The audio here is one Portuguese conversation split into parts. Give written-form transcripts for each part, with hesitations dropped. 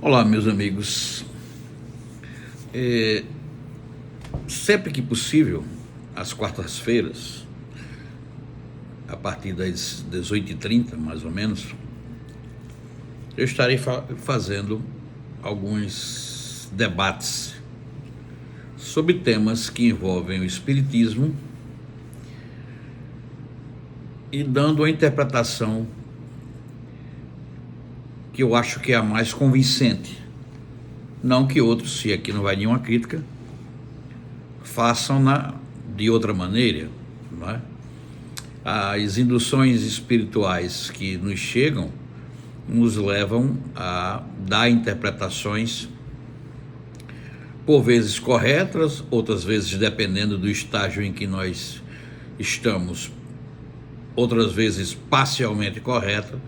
Olá, meus amigos. Sempre que possível, às quartas-feiras, a partir das 18h30, mais ou menos, eu estarei fazendo alguns debates sobre temas que envolvem o espiritismo e dando a interpretação que eu acho que é a mais convincente. Não que outros, se aqui não vai nenhuma crítica, façam de outra maneira, não é? As induções espirituais que nos chegam nos levam a dar interpretações, por vezes corretas, outras vezes, dependendo do estágio em que nós estamos, outras vezes parcialmente corretas,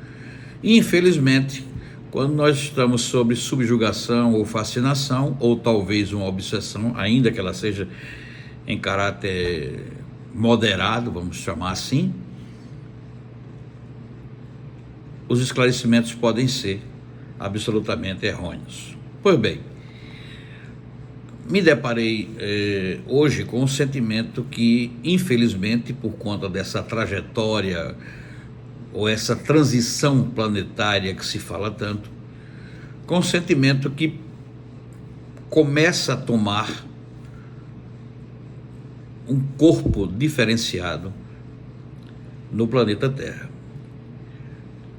e infelizmente, quando nós estamos sob subjugação ou fascinação, ou talvez uma obsessão, ainda que ela seja em caráter moderado, vamos chamar assim, os esclarecimentos podem ser absolutamente errôneos. Pois bem, me deparei hoje com um sentimento que, infelizmente, por conta dessa trajetória ou essa transição planetária que se fala tanto, com um sentimento que começa a tomar um corpo diferenciado no planeta Terra.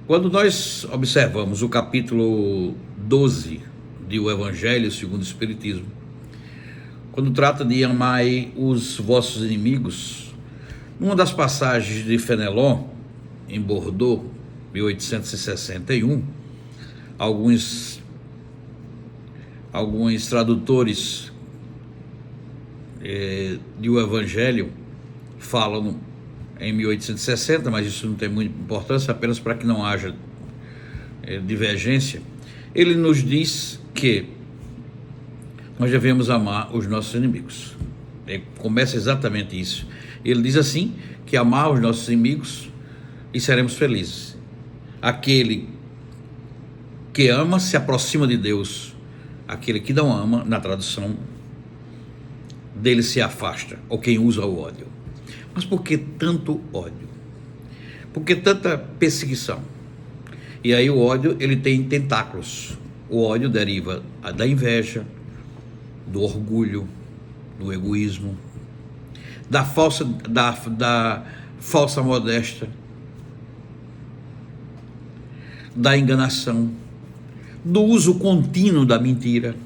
Quando nós observamos o capítulo 12 de O Evangelho segundo o Espiritismo, quando trata de amai os vossos inimigos, numa das passagens de Fenelon, em Bordeaux, 1861, alguns tradutores de O Evangelho falam em 1860, mas isso não tem muita importância, apenas para que não haja divergência. Ele nos diz que nós devemos amar os nossos inimigos. Começa exatamente isso. Ele diz assim, que amar os nossos inimigos e seremos felizes. Aquele que ama se aproxima de Deus. Aquele que não ama, na tradução, dele se afasta, ou quem usa o ódio. Mas por que tanto ódio? Por que tanta perseguição? E aí o ódio, ele tem tentáculos. O ódio deriva da inveja, do orgulho, do egoísmo, da falsa modéstia, da enganação, do uso contínuo da mentira.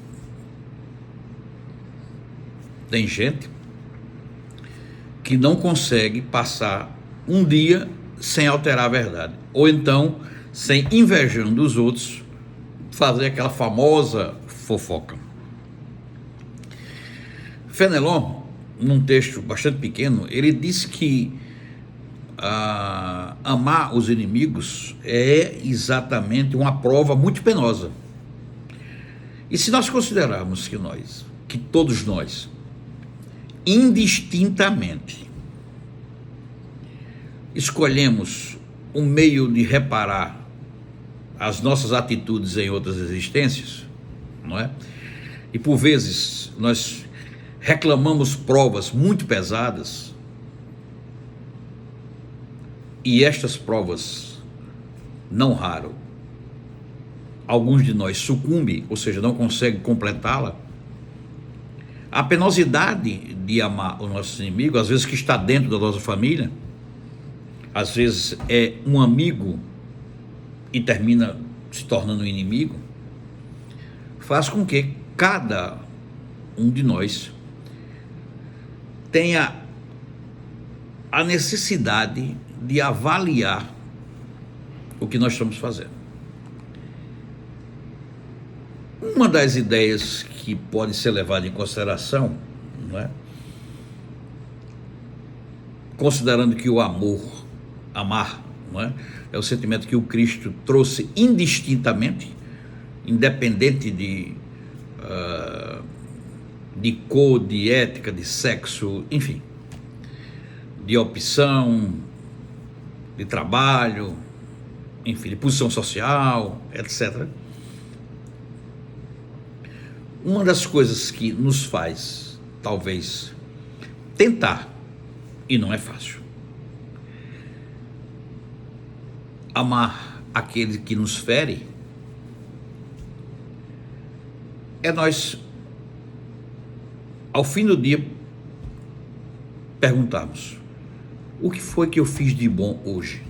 Tem gente que não consegue passar um dia sem alterar a verdade, ou então, sem invejando os outros, fazer aquela famosa fofoca. Fenelon, num texto bastante pequeno, ele diz que amar os inimigos é exatamente uma prova muito penosa. E se nós considerarmos que todos nós, indistintamente, escolhemos um meio de reparar as nossas atitudes em outras existências, não é? E por vezes nós reclamamos provas muito pesadas, e estas provas, não raro, alguns de nós sucumbem, ou seja, não conseguem completá-la. A penosidade de amar o nosso inimigo, às vezes que está dentro da nossa família, às vezes é um amigo e termina se tornando um inimigo, faz com que cada um de nós tenha a necessidade de avaliar o que nós estamos fazendo. Uma das ideias que pode ser levada em consideração, não é? Considerando que o amar, não é? É o sentimento que o Cristo trouxe indistintamente, independente de cor, de ética, de sexo, enfim, de opção, de trabalho, enfim, de posição social, etc. Uma das coisas que nos faz, talvez, tentar, e não é fácil, amar aquele que nos fere, é nós, ao fim do dia, perguntarmos: o que foi que eu fiz de bom hoje?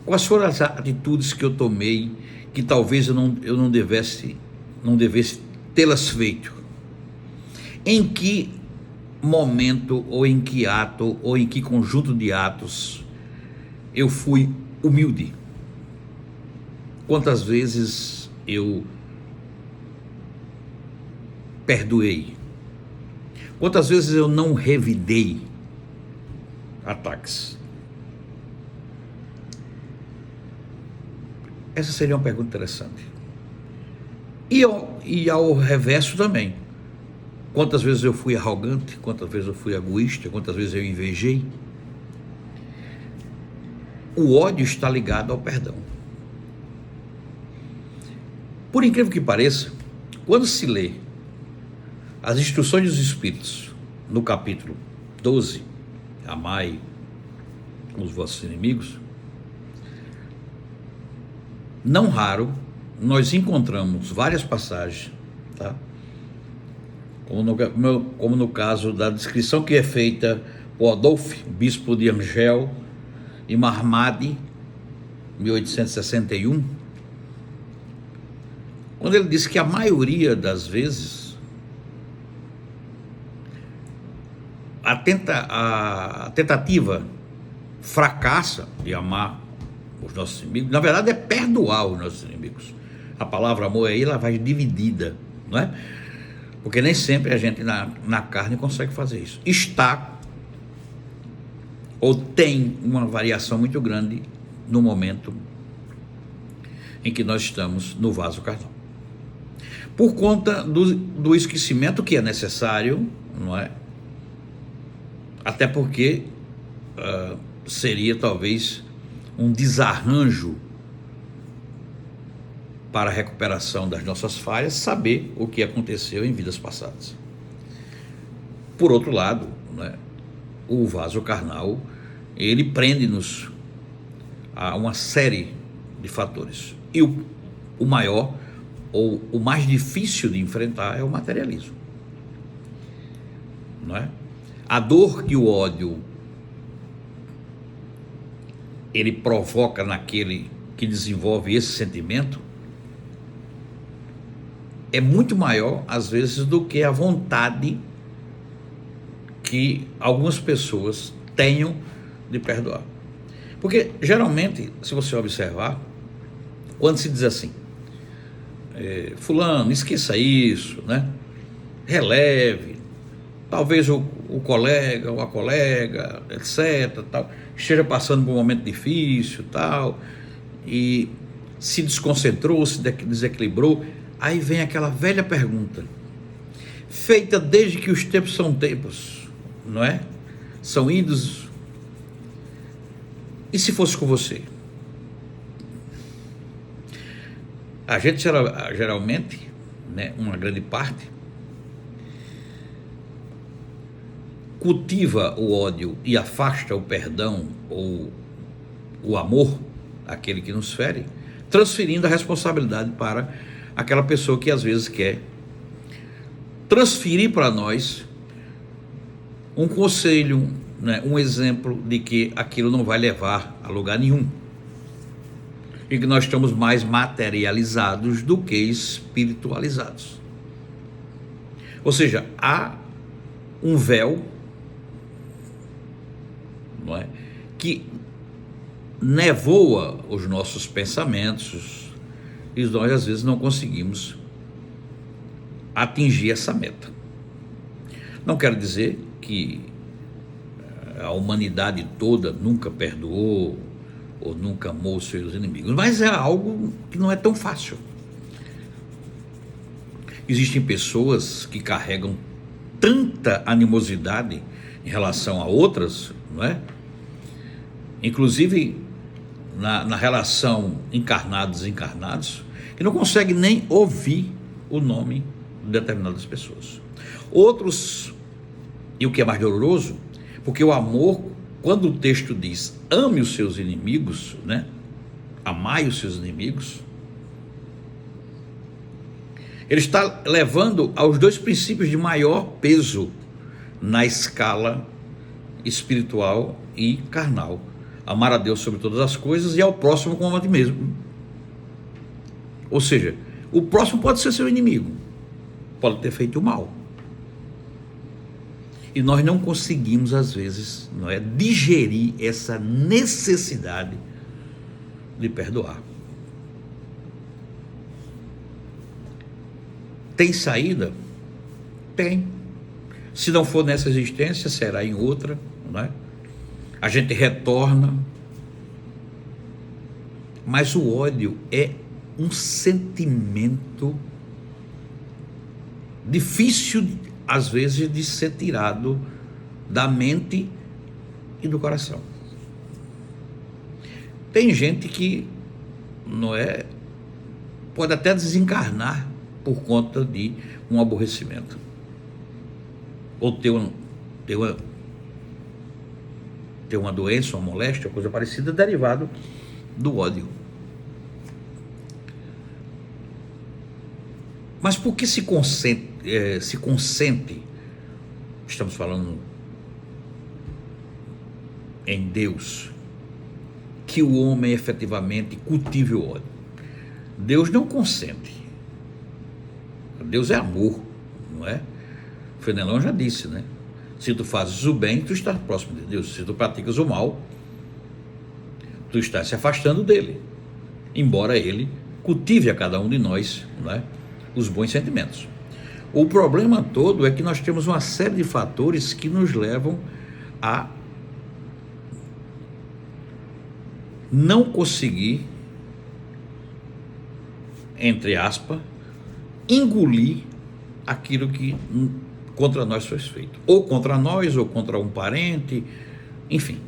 Quais foram as atitudes que eu tomei que talvez eu não devesse tê-las feito? Em que momento, ou em que ato, ou em que conjunto de atos eu fui humilde? Quantas vezes eu perdoei? Quantas vezes eu não revidei ataques? Essa seria uma pergunta interessante. E ao reverso também. Quantas vezes eu fui arrogante? Quantas vezes eu fui egoísta? Quantas vezes eu invejei? O ódio está ligado ao perdão. Por incrível que pareça, quando se lê as instruções dos Espíritos, no capítulo 12, amai os vossos inimigos, não raro nós encontramos várias passagens, tá? Como no caso da descrição que é feita por Adolphe, bispo de Angers, e Marmadi, 1861, quando ele diz que a maioria das vezes a tentativa fracassa de amar os nossos inimigos, na verdade é perdoar os nossos inimigos. A palavra amor aí, ela vai dividida, não é? Porque nem sempre a gente na carne consegue fazer isso. Está ou tem uma variação muito grande no momento em que nós estamos no vaso carnal, por conta do esquecimento que é necessário, não é? Até porque seria talvez um desarranjo para a recuperação das nossas falhas, saber o que aconteceu em vidas passadas. Por outro lado, né, o vaso carnal, ele prende-nos a uma série de fatores. E o maior, ou o mais difícil de enfrentar, é o materialismo. Não é? A dor que o ódio ele provoca naquele que desenvolve esse sentimento é muito maior, às vezes, do que a vontade que algumas pessoas tenham de perdoar. Porque, geralmente, se você observar, quando se diz assim, fulano, esqueça isso, né? Releve, talvez o colega ou a colega, etc., tal, esteja passando por um momento difícil, tal, e se desconcentrou, se desequilibrou. Aí vem aquela velha pergunta, feita desde que os tempos são tempos, não é? São idos. E se fosse com você? A gente geralmente, né, uma grande parte, cultiva o ódio e afasta o perdão ou o amor àquele que nos fere, transferindo a responsabilidade para aquela pessoa que às vezes quer transferir para nós um conselho, né, um exemplo de que aquilo não vai levar a lugar nenhum e que nós estamos mais materializados do que espiritualizados. Ou seja, há um véu, não é, que nevoa os nossos pensamentos e nós às vezes não conseguimos atingir essa meta. Não quero dizer que a humanidade toda nunca perdoou ou nunca amou os seus inimigos, mas é algo que não é tão fácil. Existem pessoas que carregam tanta animosidade em relação a outras, não é? Inclusive na relação encarnados-desencarnados, que não consegue nem ouvir o nome de determinadas pessoas. Outros, e o que é mais doloroso, porque o amor, quando o texto diz ame os seus inimigos, né? Amai os seus inimigos, ele está levando aos dois princípios de maior peso na escala espiritual e carnal: amar a Deus sobre todas as coisas e ao próximo como a ti mesmo. Ou seja, o próximo pode ser seu inimigo, pode ter feito o mal, e nós não conseguimos às vezes, não é, digerir essa necessidade de perdoar. Tem saída? Tem. Se não for nessa existência, será em outra, não é? A gente retorna. Mas o ódio é um sentimento difícil, às vezes, de ser tirado da mente e do coração. Tem gente que, não é, pode até desencarnar por conta de um aborrecimento, ou ter uma doença, uma moléstia, coisa parecida, derivado do ódio. Mas por que se consente, estamos falando em Deus, que o homem efetivamente cultive o ódio? Deus não consente. Deus é amor, não é? O Fenelon já disse, né? Se tu fazes o bem, tu estás próximo de Deus. Se tu praticas o mal, tu estás se afastando dele. Embora ele cultive a cada um de nós, não é, os bons sentimentos. O problema todo é que nós temos uma série de fatores que nos levam a não conseguir, entre aspas, engolir aquilo que contra nós foi feito, ou contra nós, ou contra um parente, enfim.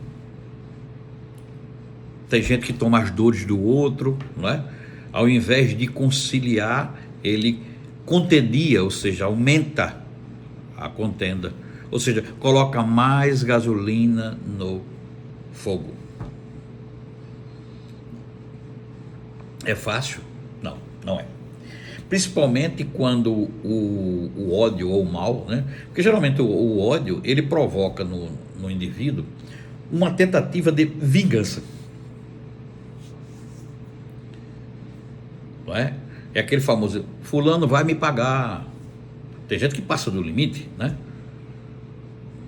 Tem gente que toma as dores do outro, não é? Ao invés de conciliar, ele contendia, ou seja, aumenta a contenda, ou seja, coloca mais gasolina no fogo. É fácil? Não, não é. Principalmente quando o ódio ou o mal, né? Porque geralmente o ódio, ele provoca no indivíduo uma tentativa de vingança, não é? É aquele famoso, fulano vai me pagar. Tem gente que passa do limite, né?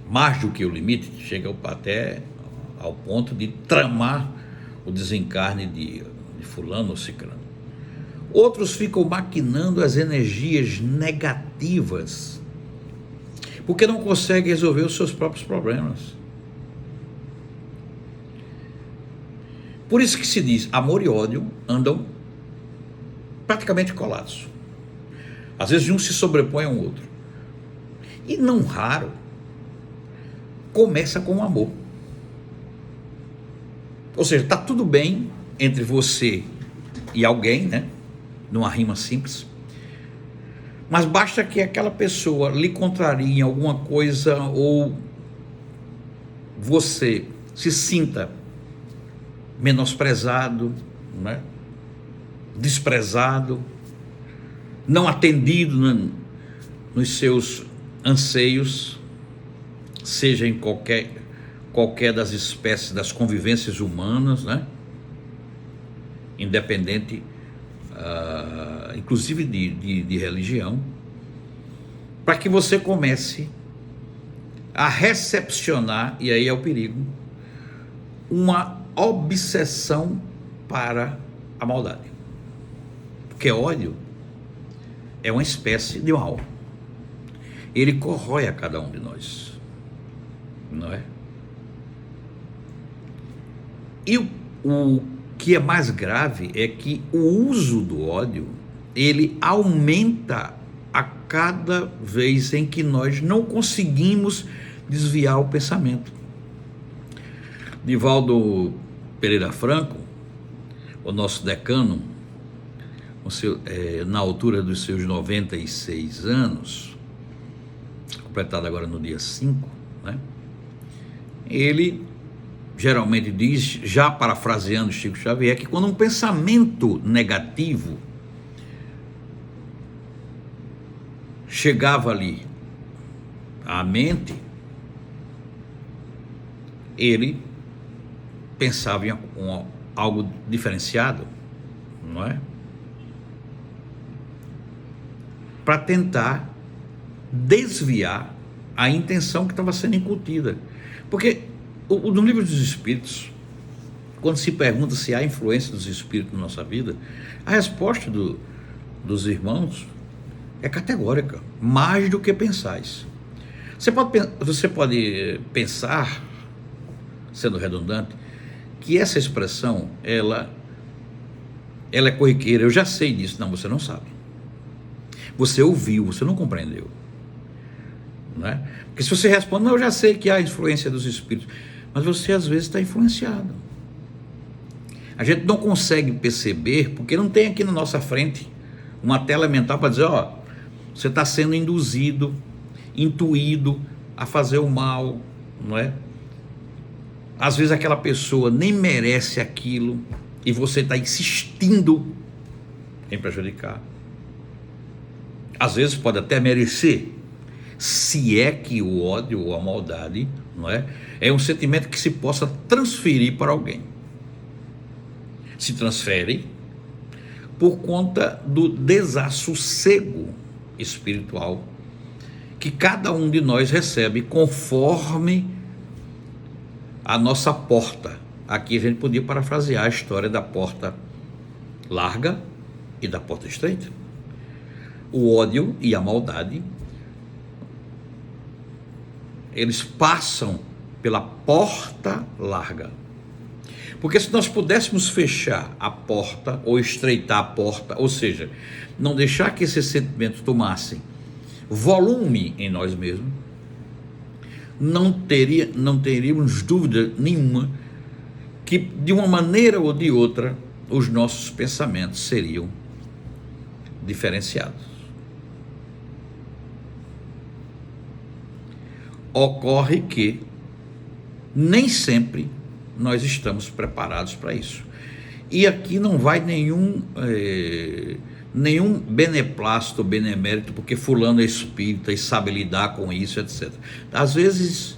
Mais do que o limite, chega até ao ponto de tramar o desencarne de fulano ou ciclano. Outros ficam maquinando as energias negativas, porque não conseguem resolver os seus próprios problemas. Por isso que se diz, amor e ódio andam praticamente colados. Às vezes um se sobrepõe ao outro. E não raro, começa com o amor. Ou seja, está tudo bem entre você e alguém, né? Numa rima simples, mas basta que aquela pessoa lhe contrarie em alguma coisa, ou você se sinta menosprezado, né? Desprezado, não atendido nos seus anseios, seja em qualquer das espécies das convivências humanas, né? Independente, inclusive de religião, para que você comece a recepcionar, e aí é o perigo, uma obsessão para a maldade. Porque ódio é uma espécie de mal. Ele corrói a cada um de nós, não é? E o que é mais grave é que o uso do ódio, ele aumenta a cada vez em que nós não conseguimos desviar o pensamento. Divaldo Pereira Franco, o nosso decano, na altura dos seus 96 anos, completado agora no dia 5, né? Ele geralmente diz, já parafraseando Chico Xavier, que quando um pensamento negativo chegava ali à mente, ele pensava em algo diferenciado, não é? Para tentar desviar a intenção que estava sendo incutida. Porque no livro dos Espíritos, quando se pergunta se há influência dos Espíritos na nossa vida, a resposta dos irmãos é categórica, mais do que pensais. Você pode pensar, sendo redundante, que essa expressão, ela é corriqueira. Eu já sei disso. Não, você não sabe. Você ouviu, você não compreendeu. Não é? Porque se você responde, não, eu já sei que há influência dos Espíritos, mas você às vezes está influenciado. A gente não consegue perceber, porque não tem aqui na nossa frente uma tela mental para dizer, ó, você está sendo induzido, intuído a fazer o mal, não é? Às vezes aquela pessoa nem merece aquilo e você está insistindo em prejudicar. Às vezes pode até merecer, se é que o ódio ou a maldade, não é um sentimento que se possa transferir para alguém. Se transfere por conta do desassossego espiritual que cada um de nós recebe conforme a nossa porta. Aqui a gente podia parafrasear a história da porta larga e da porta estreita. O ódio e a maldade, eles passam pela porta larga. Porque se nós pudéssemos fechar a porta ou estreitar a porta, ou seja, não deixar que esses sentimentos tomassem volume em nós mesmos, não teríamos dúvida nenhuma que de uma maneira ou de outra os nossos pensamentos seriam diferenciados. Ocorre que nem sempre nós estamos preparados para isso. E aqui não vai nenhum beneplácito, benemérito, porque fulano é espírita e sabe lidar com isso, etc. Às vezes,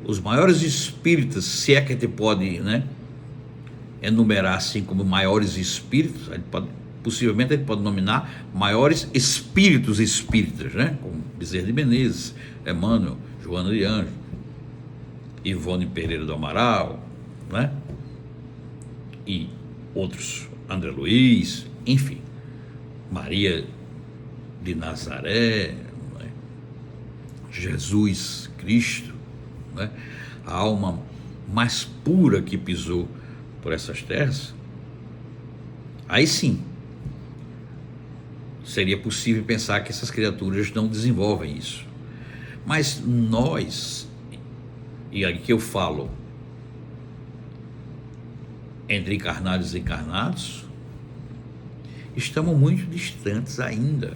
os maiores espíritas, se é que a gente pode, enumerar assim como maiores espíritos, possivelmente a gente pode nominar maiores espíritos espíritas, como Bezerra de Menezes, Emmanuel, Joana de Anjos, Ivone Pereira do Amaral, e outros, André Luiz, enfim, Maria de Nazaré, Jesus Cristo, a alma mais pura que pisou por essas terras. Aí sim, seria possível pensar que essas criaturas não desenvolvem isso. Mas nós, e aqui eu falo entre encarnados e desencarnados, estamos muito distantes ainda,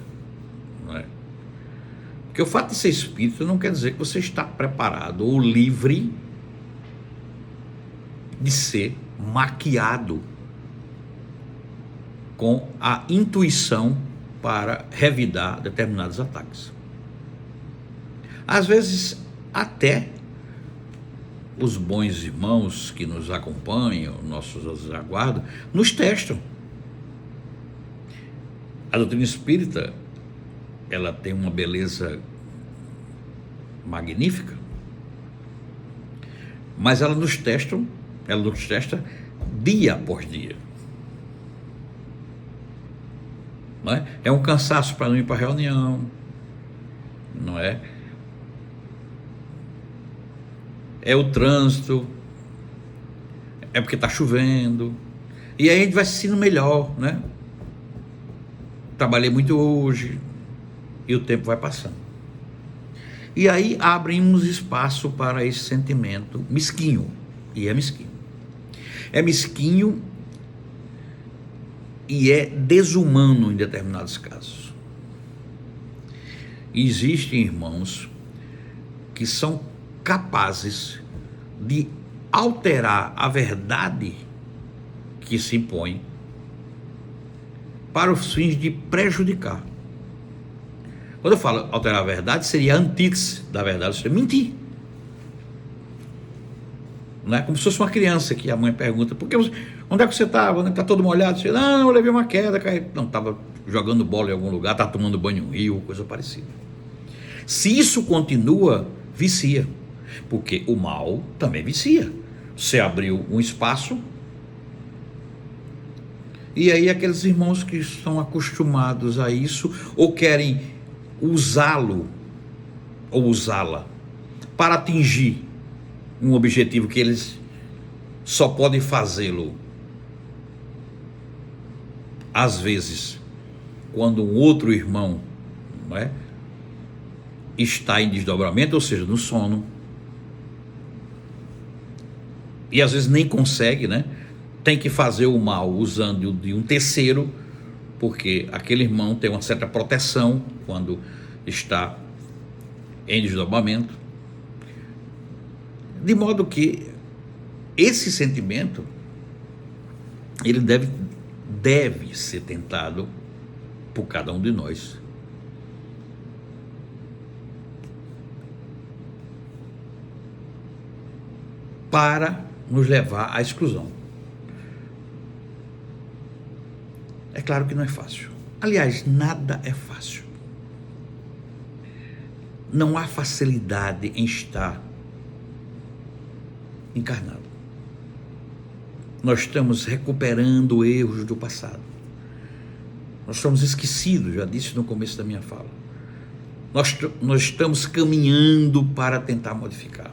Porque o fato de ser espírito não quer dizer que você está preparado ou livre de ser maquiado com a intuição para revidar determinados ataques. Às vezes, até os bons irmãos que nos acompanham, nossos aguardos, nos testam. A doutrina espírita, ela tem uma beleza magnífica, mas ela nos testa dia após dia. É um cansaço para não ir para a reunião, não é? É o trânsito, é porque está chovendo, e aí a gente vai se sentindo melhor, Trabalhei muito hoje, e o tempo vai passando. E aí abrimos espaço para esse sentimento mesquinho, e é mesquinho. É mesquinho e é desumano em determinados casos. Existem irmãos que são capazes de alterar a verdade que se impõe para os fins de prejudicar. Quando eu falo alterar a verdade, seria a antítese da verdade, isso é mentir. Não é como se fosse uma criança que a mãe pergunta: onde é que você estava? Está todo molhado? Você, não, eu levei uma queda, caí. Não, estava jogando bola em algum lugar, estava tomando banho em um rio, coisa parecida. Se isso continua, vicia, porque o mal também vicia. Você abriu um espaço, e aí aqueles irmãos que estão acostumados a isso, ou querem usá-lo, ou usá-la, para atingir um objetivo que eles só podem fazê-lo, às vezes, quando um outro irmão, não é, está em desdobramento, ou seja, no sono, e às vezes nem consegue, né? Tem que fazer o mal usando de um terceiro, porque aquele irmão tem uma certa proteção quando está em desdobramento, de modo que esse sentimento ele deve ser tentado por cada um de nós. Para nos levar à exclusão. É claro que não é fácil. Aliás, nada é fácil. Não há facilidade em estar encarnado. Nós estamos recuperando erros do passado. Nós estamos esquecidos, já disse no começo da minha fala. Nós estamos caminhando para tentar modificar.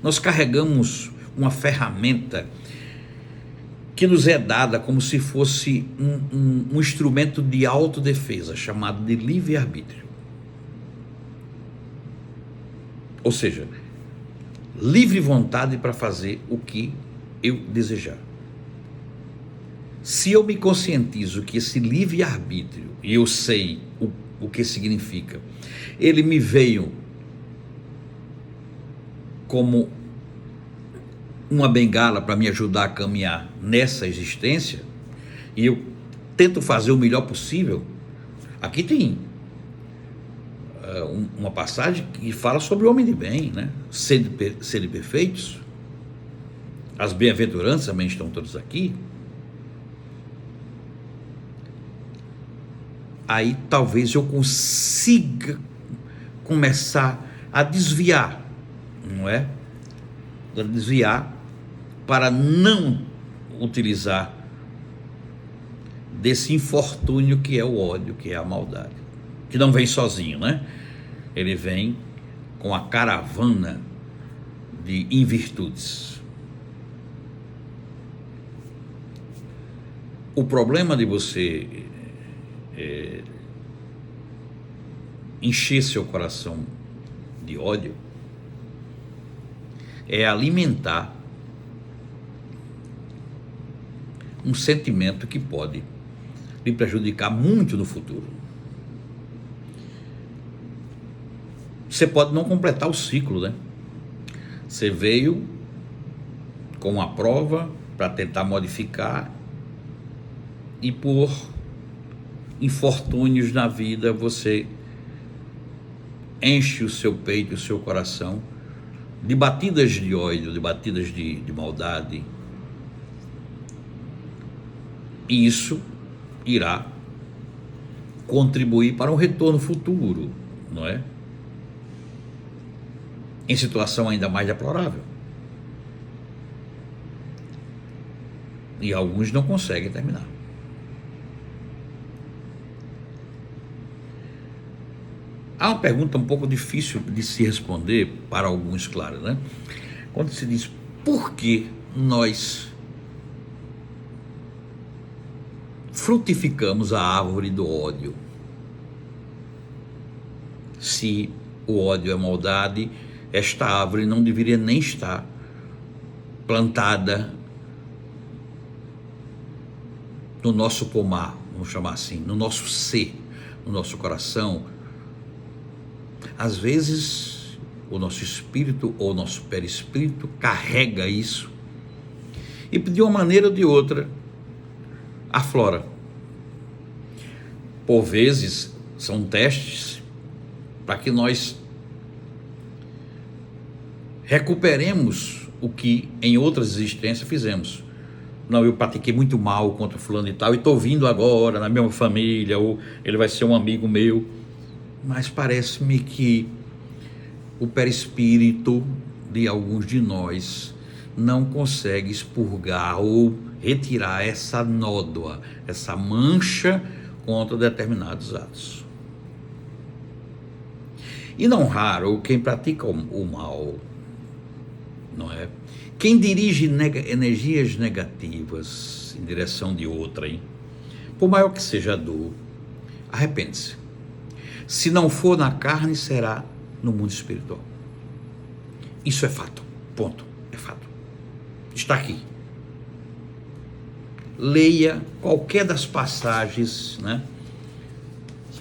Nós carregamos uma ferramenta que nos é dada como se fosse um instrumento de autodefesa, chamado de livre-arbítrio. Ou seja, livre vontade para fazer o que eu desejar. Se eu me conscientizo que esse livre-arbítrio, e eu sei o que significa, ele me veio como uma bengala para me ajudar a caminhar nessa existência, e eu tento fazer o melhor possível. Aqui tem uma passagem que fala sobre o homem de bem, né? Serem perfeitos. As bem-aventuranças também estão todos aqui. Aí talvez eu consiga começar a desviar, não é? A desviar para não utilizar desse infortúnio que é o ódio, que é a maldade, que não vem sozinho, né? Ele vem com a caravana de invirtudes. O problema de você encher seu coração de ódio é alimentar um sentimento que pode lhe prejudicar muito no futuro. Você pode não completar o ciclo, né? Você veio com uma prova para tentar modificar, e por infortúnios na vida você enche o seu peito, o seu coração de batidas de ódio, de batidas de maldade, e isso irá contribuir para um retorno futuro, não é? Em situação ainda mais deplorável. E alguns não conseguem terminar. Há uma pergunta um pouco difícil de se responder para alguns, claro, né? Quando se diz: por que nós frutificamos a árvore do ódio? Se o ódio é maldade, esta árvore não deveria nem estar plantada no nosso pomar, vamos chamar assim, no nosso ser, no nosso coração, às vezes o nosso espírito ou o nosso perispírito carrega isso e de uma maneira ou de outra aflora. Por vezes são testes para que nós recuperemos o que em outras existências fizemos. Não, eu pratiquei muito mal contra fulano e tal, e estou vindo agora na minha família, ou ele vai ser um amigo meu. Mas parece-me que o perispírito de alguns de nós não consegue expurgar ou retirar essa nódoa, essa mancha contra determinados atos. E não raro, quem pratica o mal, não é? Quem dirige energias negativas em direção de outrem, por maior que seja a dor, arrepende-se. Se não for na carne, será no mundo espiritual. Isso é fato, ponto, é fato. Está aqui. Leia qualquer das passagens, né,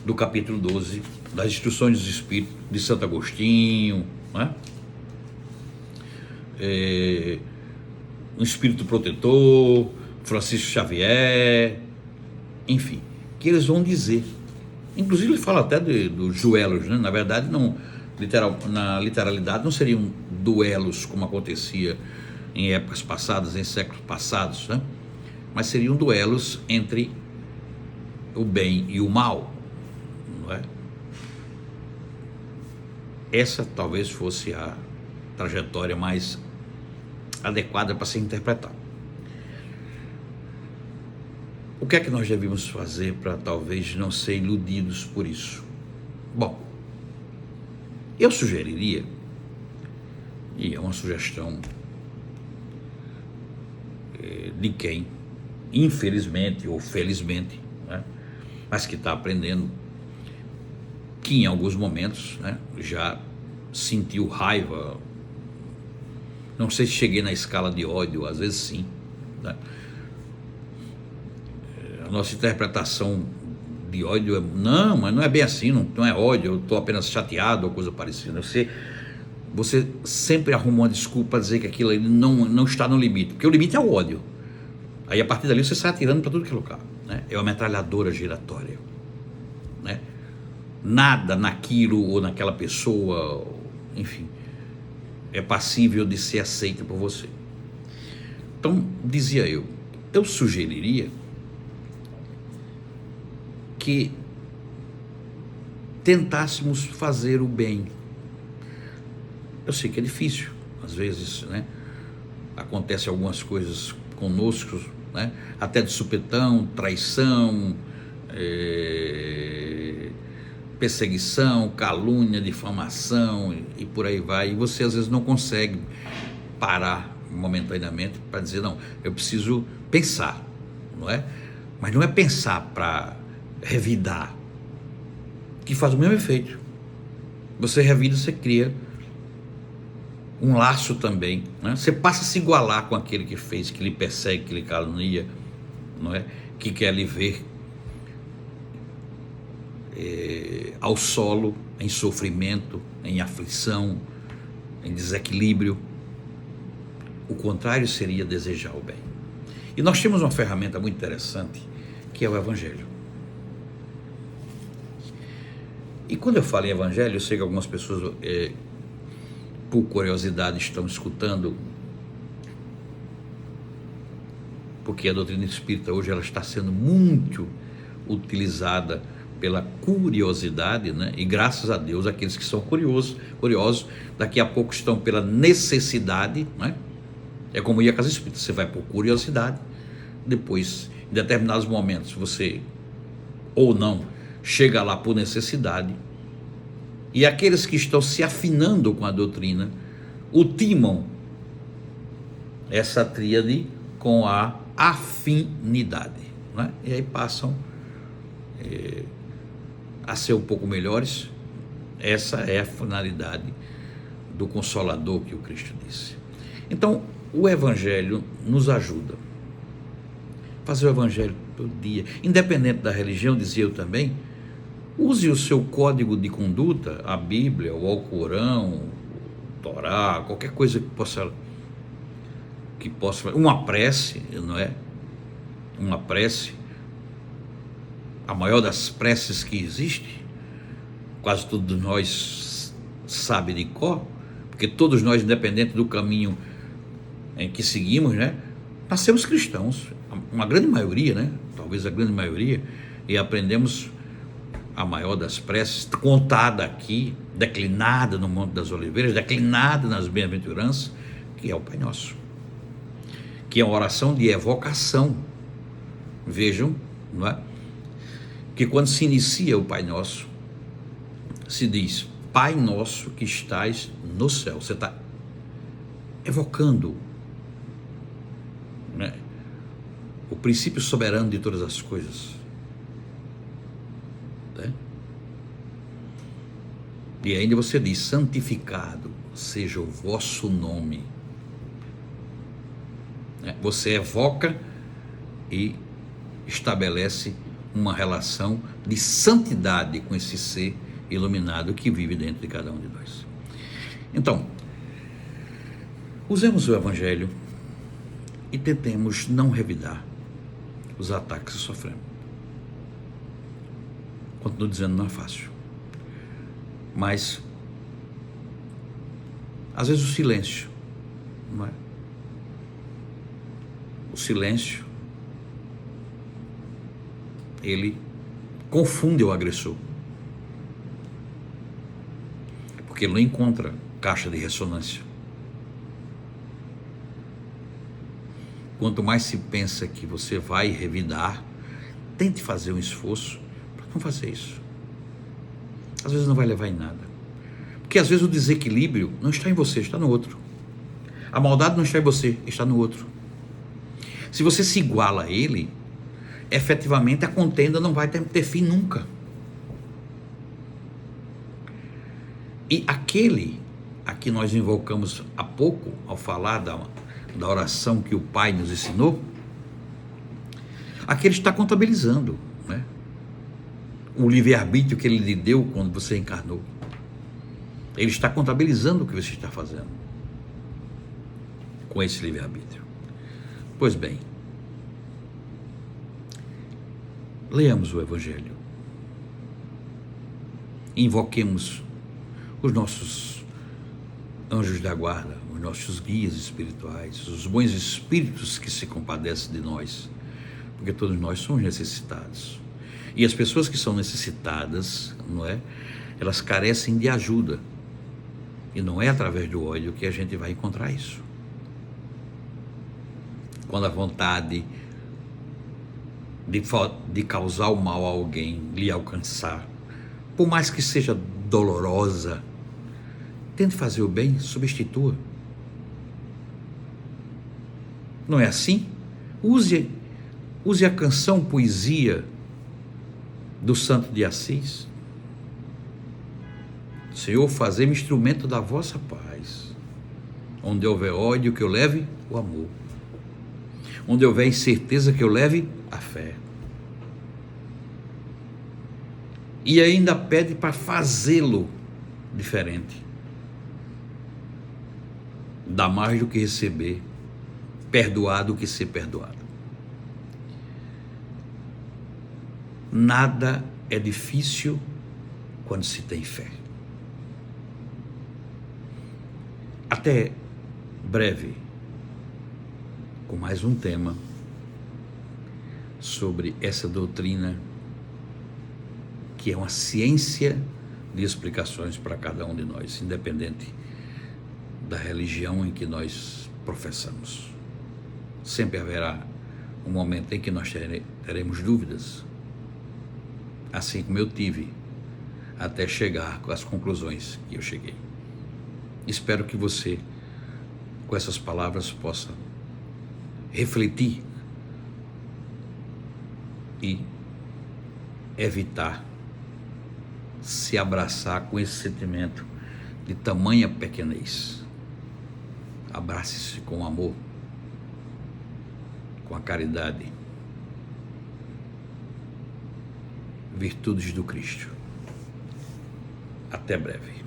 do capítulo 12 das Instruções dos Espíritos de Santo Agostinho, né? Um espírito protetor, Francisco Xavier, enfim, que eles vão dizer. Inclusive ele fala até dos duelos, né? Na verdade, na literalidade não seriam duelos como acontecia em épocas passadas, em séculos passados, né? Mas seriam duelos entre o bem e o mal, não é? Essa talvez fosse a trajetória mais adequada para se interpretar. O que é que nós devemos fazer para talvez não ser iludidos por isso? Bom, eu sugeriria, e é uma sugestão de quem, infelizmente ou felizmente, né, mas que está aprendendo, que em alguns momentos, né, já sentiu raiva. Não sei se cheguei na escala de ódio, às vezes sim, né? A nossa interpretação de ódio é, não, mas não é bem assim, não é ódio, eu estou apenas chateado ou coisa parecida. Você sempre arruma uma desculpa para dizer que aquilo ali não está no limite, porque o limite é o ódio. Aí a partir dali você sai atirando para tudo que é lugar, né? É uma metralhadora giratória, né? Nada naquilo ou naquela pessoa, enfim, é passível de ser aceita por você. Então, dizia eu sugeriria que tentássemos fazer o bem. Eu sei que é difícil, às vezes, né? Acontecem algumas coisas conosco, né? Até de supetão, traição, perseguição, calúnia, difamação e por aí vai. E você às vezes não consegue parar momentaneamente para dizer, não, eu preciso pensar, não é? Mas não é pensar para revidar, que faz o mesmo efeito. Você revida, você cria um laço também, né? Você passa a se igualar com aquele que fez, que lhe persegue, que lhe calunia, não é? Que quer lhe ver ao solo, em sofrimento, em aflição, em desequilíbrio. O contrário seria desejar o bem. E nós temos uma ferramenta muito interessante, que é o Evangelho. E quando eu falo em Evangelho, eu sei que algumas pessoas, por curiosidade, estão escutando, porque a doutrina espírita hoje ela está sendo muito utilizada pela curiosidade, né? E graças a Deus, aqueles que são curiosos, daqui a pouco estão pela necessidade, né? É como ir à casa espírita, você vai por curiosidade, depois, em determinados momentos, você, ou não, chega lá por necessidade, e aqueles que estão se afinando com a doutrina, ultimam essa tríade com a afinidade, né? E aí passam a ser um pouco melhores. Essa é a finalidade do Consolador que o Cristo disse. Então, o Evangelho nos ajuda fazer o evangelho todo dia, independente da religião, dizia eu também. Use o seu código de conduta, a Bíblia, o Alcorão, o Torá, qualquer coisa que possa, uma prece, não é? Uma prece, a maior das preces que existe, quase todos nós sabe de cor, porque todos nós, independente do caminho em que seguimos, né, nascemos cristãos, uma grande maioria, né, talvez a grande maioria, e aprendemos a maior das preces, contada aqui, declinada no Monte das Oliveiras, declinada nas bem-aventuranças, que é o Pai Nosso, que é uma oração de evocação. Vejam, não é? Que quando se inicia o Pai Nosso, se diz: Pai Nosso que estás no céu. Você está evocando, né, o princípio soberano de todas as coisas, né? E ainda você diz: santificado seja o vosso nome. Você evoca e estabelece uma relação de santidade com esse ser iluminado que vive dentro de cada um de nós. Então, usemos o evangelho e tentemos não revidar os ataques que sofremos. Continuo dizendo, não é fácil, mas às vezes o silêncio, não é? O silêncio, ele confunde o agressor, porque ele não encontra caixa de ressonância. Quanto mais se pensa que você vai revidar, tente fazer um esforço para não fazer isso. Às vezes não vai levar em nada, porque às vezes o desequilíbrio não está em você, está no outro. A maldade não está em você, está no outro. Se você se iguala a ele, efetivamente a contenda não vai ter fim nunca. E aquele a que nós invocamos há pouco, ao falar da oração que o Pai nos ensinou, aquele está contabilizando, né, o livre-arbítrio que ele lhe deu quando você encarnou. Ele está contabilizando o que você está fazendo com esse livre-arbítrio. Pois bem, leamos o Evangelho, invoquemos os nossos anjos da guarda, os nossos guias espirituais, os bons espíritos que se compadecem de nós, porque todos nós somos necessitados. E as pessoas que são necessitadas, não é? Elas carecem de ajuda. E não é através do ódio que a gente vai encontrar isso. Quando a vontade de causar o mal a alguém lhe alcançar, por mais que seja dolorosa, tente fazer o bem, substitua. Não é assim? Use a canção Poesia do Santo de Assis. Senhor, fazei-me instrumento da vossa paz. Onde houver ódio, que eu leve o amor. Onde houver incerteza, que eu leve a fé. E ainda pede para fazê-lo diferente. Dá mais do que receber, perdoar do que ser perdoado. Nada é difícil quando se tem fé. Até breve, com mais um tema sobre essa doutrina que é uma ciência de explicações para cada um de nós, independente da religião em que nós professamos. Sempre haverá um momento em que nós teremos dúvidas, assim como eu tive, até chegar com as conclusões que eu cheguei. Espero que você, com essas palavras, possa refletir e evitar se abraçar com esse sentimento de tamanha pequenez. Abrace-se com amor, com a caridade, virtudes do Cristo. Até breve.